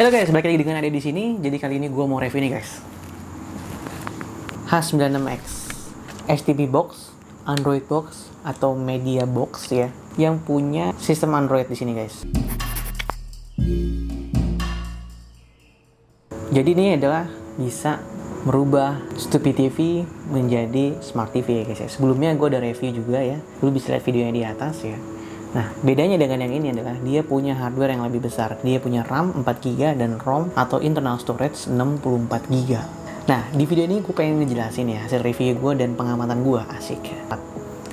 Halo guys, balik lagi dengan Ade di sini. Jadi kali ini gue mau review nih guys. H96X STB box, Android box atau media box ya, yang punya sistem Android di sini guys. Jadi ini adalah bisa merubah Stupid TV menjadi Smart TV ya guys ya. Sebelumnya gue udah review juga ya. Lu bisa lihat videonya di atas ya. Nah, bedanya dengan yang ini adalah dia punya hardware yang lebih besar. Dia punya RAM 4GB dan ROM atau internal storage 64GB. Nah, di video ini gue pengen ngejelasin ya hasil review gue dan pengamatan gue. Asik.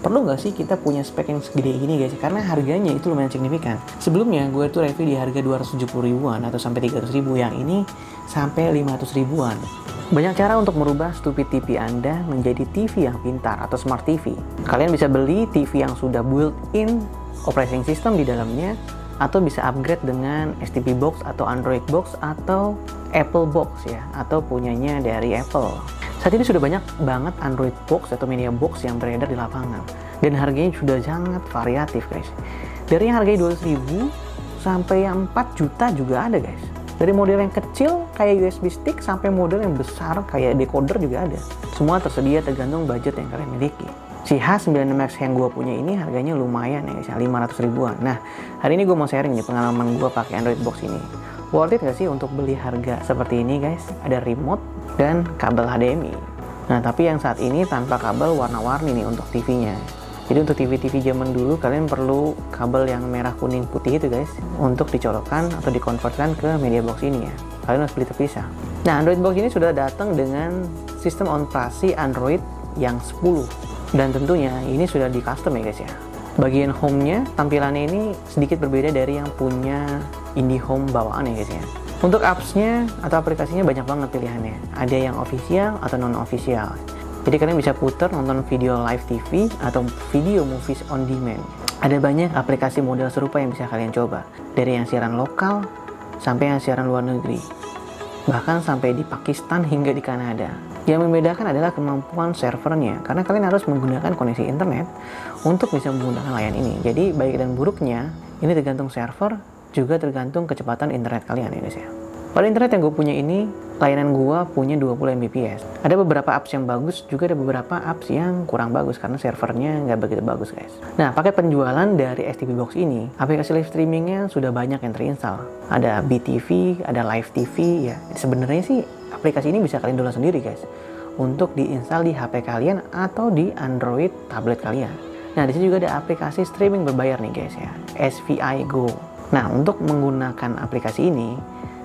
Perlu nggak sih kita punya spek yang segede gini guys? Karena harganya itu lumayan signifikan. Sebelumnya gue tuh review di harga 270 ribuan atau sampai 300 ribu. Yang ini sampai 500 ribuan. Banyak cara untuk merubah Stupid TV Anda menjadi TV yang pintar atau Smart TV. Kalian bisa beli TV yang sudah built-in operating system di dalamnya, atau bisa upgrade dengan STB box atau Android box atau Apple box ya, atau punyanya dari Apple. Saat ini sudah banyak banget Android box atau media box yang beredar di lapangan, dan harganya sudah sangat variatif guys. Dari yang harganya 200.000 sampai yang 4 juta juga ada guys. Dari model yang kecil kayak USB stick sampai model yang besar kayak decoder juga ada. Semua tersedia tergantung budget yang kalian miliki. Si H96X yang gue punya ini harganya lumayan ya guys, 500 ribuan. Nah, hari ini gue mau sharing nih pengalaman gue pakai Android box ini. Worth it gak sih untuk beli harga seperti ini guys? Ada remote dan kabel HDMI. Nah, tapi yang saat ini tanpa kabel warna-warni nih untuk TV-nya. Jadi untuk TV-TV zaman dulu kalian perlu kabel yang merah, kuning, putih itu guys, untuk dicolokkan atau dikonvertkan ke media box ini ya. Kalian harus beli terpisah. Nah, Android box ini sudah datang dengan sistem operasi Android yang 10. Dan tentunya ini sudah di custom ya guys ya. Bagian home-nya, tampilannya ini sedikit berbeda dari yang punya IndiHome bawaan ya guys ya. Untuk apps-nya atau aplikasinya banyak banget pilihannya. Ada yang official atau non-official. Jadi kalian bisa putar nonton video live TV atau video movies on demand. Ada banyak aplikasi model serupa yang bisa kalian coba. Dari yang siaran lokal sampai yang siaran luar negeri. Bahkan sampai di Pakistan hingga di Kanada. Yang membedakan adalah kemampuan servernya, karena kalian harus menggunakan koneksi internet untuk bisa menggunakan layanan ini. Jadi baik dan buruknya ini tergantung server, juga tergantung kecepatan internet kalian ya guys ya. Pada internet yang gue punya ini, layanan gue punya 20 Mbps. Ada beberapa apps yang bagus, juga ada beberapa apps yang kurang bagus karena servernya nggak begitu bagus guys. Nah, paket penjualan dari STB Box ini, aplikasi live streamingnya sudah banyak yang terinstall. Ada BTV, ada Live TV ya. Sebenarnya sih aplikasi ini bisa kalian download sendiri guys, untuk diinstal di HP kalian atau di Android tablet kalian. Nah, di sini juga ada aplikasi streaming berbayar nih guys ya, SVI Go. Nah, untuk menggunakan aplikasi ini,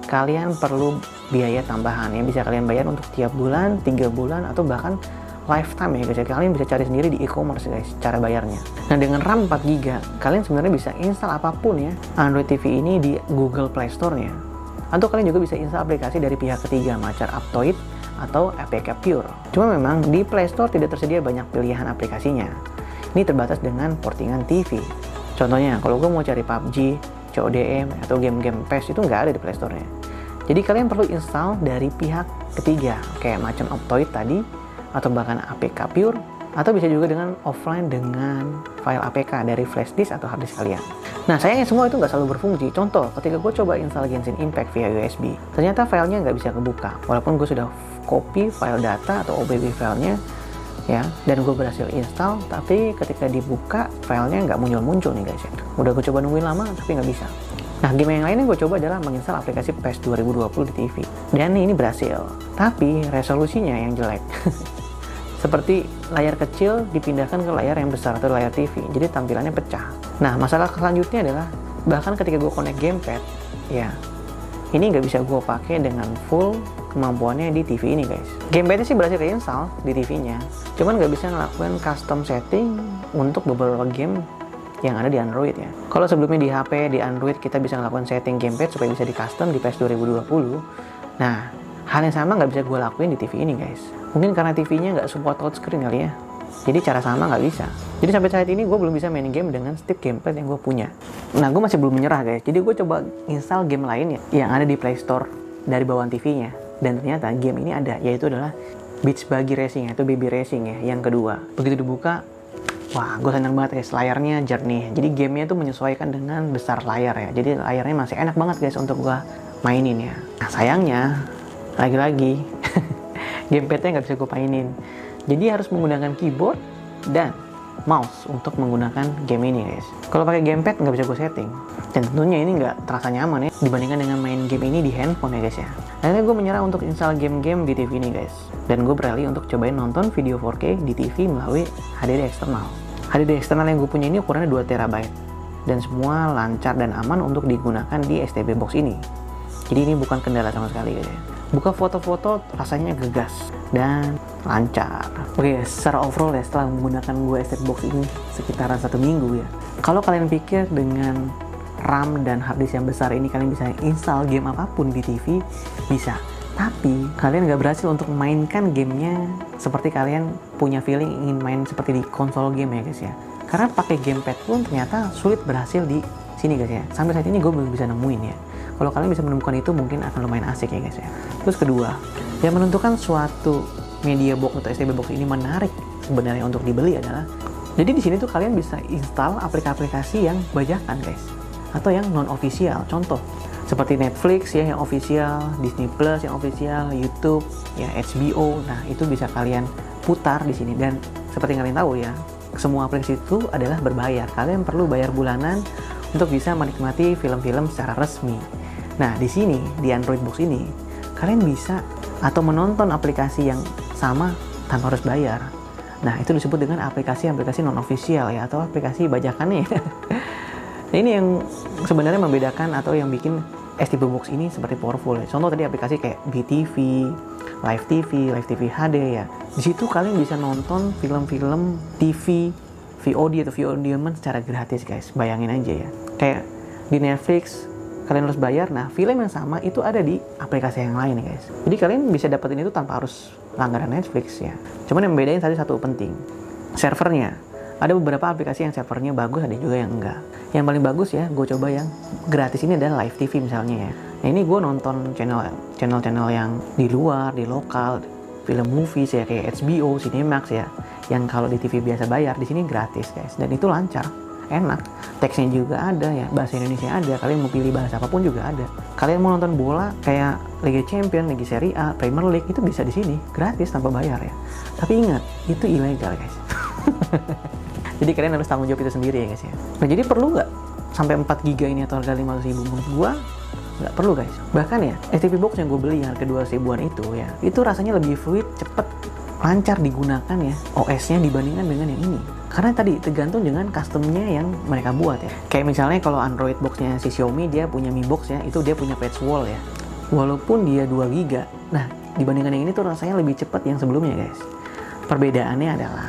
kalian perlu biaya tambahan yang bisa kalian bayar untuk tiap bulan, 3 bulan, atau bahkan lifetime ya guys ya. Kalian bisa cari sendiri di e-commerce guys cara bayarnya. Nah, dengan RAM 4GB, kalian sebenarnya bisa install apapun ya Android TV ini di Google Play Store-nya. Atau kalian juga bisa install aplikasi dari pihak ketiga macam Aptoide atau APK Pure. Cuma memang di Play Store tidak tersedia banyak pilihan aplikasinya. Ini terbatas dengan portingan TV. Contohnya, kalau gue mau cari PUBG, CODM, atau game-game PES itu nggak ada di Play Store-nya. Jadi kalian perlu install dari pihak ketiga, kayak macam Aptoide tadi, atau bahkan APK Pure, atau bisa juga dengan offline dengan file APK dari flash disk atau hard disk kalian. Nah, sayangnya semua itu nggak selalu berfungsi. Contoh, ketika gue coba install Genshin Impact via USB, ternyata filenya nggak bisa kebuka. Walaupun gue sudah copy file data atau OBB filenya, ya, dan gue berhasil install, tapi ketika dibuka, filenya nggak muncul-muncul nih guys ya. Udah gue coba nungguin lama, tapi nggak bisa. Nah, game yang lain yang gue coba adalah menginstal aplikasi PES 2020 di TV. Dan ini berhasil, tapi resolusinya yang jelek. Seperti layar kecil dipindahkan ke layar yang besar atau layar TV, jadi tampilannya pecah. Nah, masalah selanjutnya adalah bahkan ketika gue connect gamepad, ya, ini nggak bisa gue pakai dengan full kemampuannya di TV ini guys. Gamepadnya sih berhasil install di TV-nya, cuman nggak bisa ngelakuin custom setting untuk beberapa game yang ada di Android ya. Kalau sebelumnya di HP, di Android kita bisa ngelakuin setting gamepad supaya bisa di custom di PES 2020. Nah, hal yang sama nggak bisa gue lakuin di TV ini guys. Mungkin karena TV-nya nggak support touchscreen kali ya. Jadi cara sama nggak bisa. Jadi sampai saat ini gue belum bisa main game dengan stick gamepad yang gue punya. Nah, gue masih belum menyerah guys. Jadi gue coba install game lainnya yang ada di Play Store dari bawaan TV-nya. Dan ternyata game ini ada, yaitu adalah Beach Buggy Racing atau Baby Racing ya, yang kedua. Begitu dibuka, wah, gue seneng banget guys, layarnya jernih. Jadi gamenya tuh menyesuaikan dengan besar layar ya. Jadi layarnya masih enak banget guys untuk gue mainin ya. Nah sayangnya, lagi-lagi gamepadnya nggak bisa gue mainin. Jadi harus menggunakan keyboard dan mouse untuk menggunakan game ini guys. Kalau pakai gamepad nggak bisa gue setting. Dan tentunya ini nggak terasa nyaman ya dibandingkan dengan main game ini di handphone ya guys ya. Akhirnya gue menyerah untuk install game-game di TV ini guys. Dan gue beralih untuk cobain nonton video 4K di TV melalui HDD eksternal. HDD eksternal yang gue punya ini ukurannya 2 TB. Dan semua lancar dan aman untuk digunakan di STB box ini. Jadi ini bukan kendala sama sekali guys ya. Buka foto-foto rasanya gegas dan lancar. Oke, secara overall ya setelah menggunakan gue STB box ini sekitaran 1 minggu ya. Kalau kalian pikir dengan RAM dan harddisk yang besar ini kalian bisa install game apapun di TV, bisa. Tapi kalian nggak berhasil untuk memainkan gamenya seperti kalian punya feeling ingin main seperti di konsol game ya guys ya. Karena pakai gamepad pun ternyata sulit berhasil di sini guys ya. Sampai saat ini gue belum bisa nemuin ya. Kalau kalian bisa menemukan itu mungkin akan lumayan asik ya guys ya. Terus kedua, yang menentukan suatu media box atau STB box ini menarik sebenarnya untuk dibeli adalah, jadi di sini tuh kalian bisa install aplikasi-aplikasi yang bajakan guys, atau yang non official. Contoh seperti Netflix ya yang official, Disney Plus yang official, YouTube ya, HBO. Nah itu bisa kalian putar di sini. Dan seperti yang kalian tahu ya, semua aplikasi itu adalah berbayar. Kalian perlu bayar bulanan untuk bisa menikmati film-film secara resmi. Nah di sini di Android Box ini kalian bisa atau menonton aplikasi yang sama tanpa harus bayar. Nah itu disebut dengan aplikasi-aplikasi non official ya, atau aplikasi bajakannya. Nah ini yang sebenarnya membedakan atau yang bikin STB Box ini seperti powerful ya. Contoh tadi aplikasi kayak BTV, Live TV HD ya. Di situ kalian bisa nonton film-film TV, VOD atau VOD secara gratis guys. Bayangin aja ya. Kayak di Netflix kalian harus bayar, nah film yang sama itu ada di aplikasi yang lain guys. Jadi kalian bisa dapetin itu tanpa harus langganan Netflix ya. Cuman yang membedain tadi satu penting, servernya. Ada beberapa aplikasi yang servernya bagus, ada juga yang enggak. Yang paling bagus ya, gue coba yang gratis ini adalah Live TV misalnya ya. Nah ini gue nonton channel-channel yang di luar, di lokal, film movies ya kayak HBO, Cinemax ya. Yang kalau di TV biasa bayar, di sini gratis guys. Dan itu lancar, enak. Teksnya juga ada ya, bahasa Indonesia ada. Kalian mau pilih bahasa apapun juga ada. Kalian mau nonton bola kayak Liga Champions, Liga Serie A, Premier League itu bisa di sini gratis tanpa bayar ya. Tapi ingat, itu ilegal guys. Jadi kalian harus tanggung jawab itu sendiri ya guys ya. Nah jadi perlu nggak sampai 4 GB ini atau harga 500.000? Menurut gua nggak perlu guys. Bahkan ya STB Box yang gue beli harga 200.000-an itu ya, itu rasanya lebih fluid, cepet, lancar digunakan ya OS-nya dibandingkan dengan yang ini. Karena tadi tergantung dengan customnya yang mereka buat ya. Kayak misalnya kalau Android Box-nya si Xiaomi, dia punya Mi Box ya, itu dia punya patch wall ya. Walaupun dia 2 GB, nah dibandingkan yang ini tuh rasanya lebih cepat yang sebelumnya guys. Perbedaannya adalah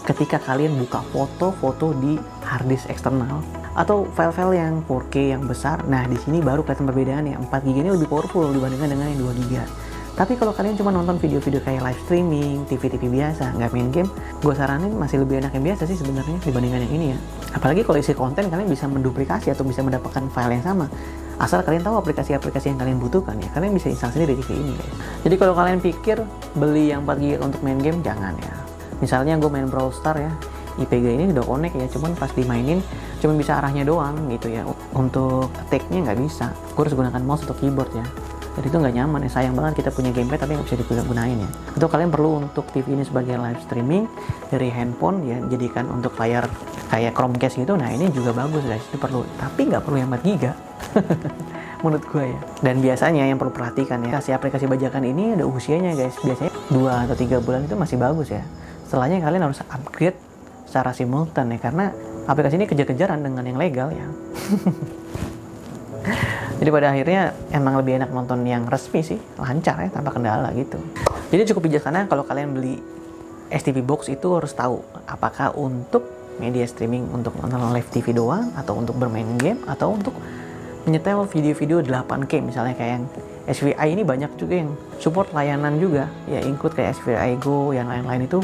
ketika kalian buka foto-foto di harddisk eksternal atau file-file yang 4K yang besar, nah di sini baru kelihatan perbedaannya. 4 GB ini lebih powerful dibandingkan dengan yang 2 GB. Tapi kalau kalian cuma nonton video-video kayak live streaming, TV-TV biasa, nggak main game, gue saranin masih lebih enak yang biasa sih sebenarnya dibandingkan yang ini ya. Apalagi kalau isi konten kalian bisa menduplikasi atau bisa mendapatkan file yang sama. Asal kalian tahu aplikasi-aplikasi yang kalian butuhkan ya, kalian bisa install sendiri di TV ini guys. Jadi kalau kalian pikir beli yang 4 GB untuk main game, jangan ya. Misalnya gue main Brawl Stars ya, IPG ini udah connect ya, cuman pas dimainin cuma bisa arahnya doang gitu ya. Untuk attack-nya nggak bisa, gue harus gunakan mouse atau keyboard ya. Jadi itu nggak nyaman ya, sayang banget kita punya gamepad tapi nggak bisa digunain ya. Atau kalian perlu untuk TV ini sebagai live streaming dari handphone ya, jadikan untuk layar kayak Chromecast gitu. Nah ini juga bagus guys, itu perlu, tapi nggak perlu yang 4 GB. Menurut gue ya. Dan biasanya yang perlu perhatikan ya, aplikasi bajakan ini ada usianya guys. Biasanya 2 atau 3 bulan itu masih bagus ya. Setelahnya kalian harus upgrade secara simultan ya, karena aplikasi ini kejar-kejaran dengan yang legal ya. Jadi pada akhirnya emang lebih enak nonton yang resmi sih, lancar ya, tanpa kendala gitu. Jadi cukup bijaksana kalau kalian beli STB Box itu harus tahu apakah untuk media streaming untuk nonton live TV doang, atau untuk bermain game, atau untuk menyetel video-video 8K misalnya kayak yang SVI ini. Banyak juga yang support layanan juga ya, include kayak SVI Go, yang lain-lain itu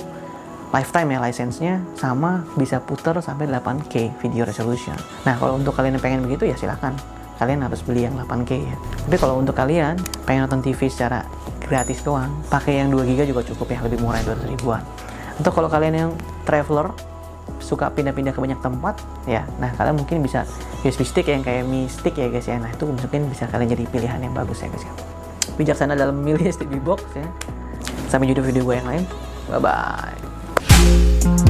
lifetime ya license-nya, sama bisa puter sampai 8K video resolution. Nah kalau untuk kalian yang pengen begitu ya silakan, kalian harus beli yang 8K ya. Tapi kalau untuk kalian pengen nonton TV secara gratis doang, pakai yang 2 GB juga cukup ya, lebih murah 200 ribuan. Untuk kalau kalian yang traveler suka pindah-pindah ke banyak tempat ya, nah kalian mungkin bisa USB stick yang kayak Mi Stick ya guys ya. Nah itu mungkin bisa kalian jadi pilihan yang bagus ya guys ya. Bijaksana dalam memilih stick box ya. Sampai jumpa video gue yang lain. Bye bye.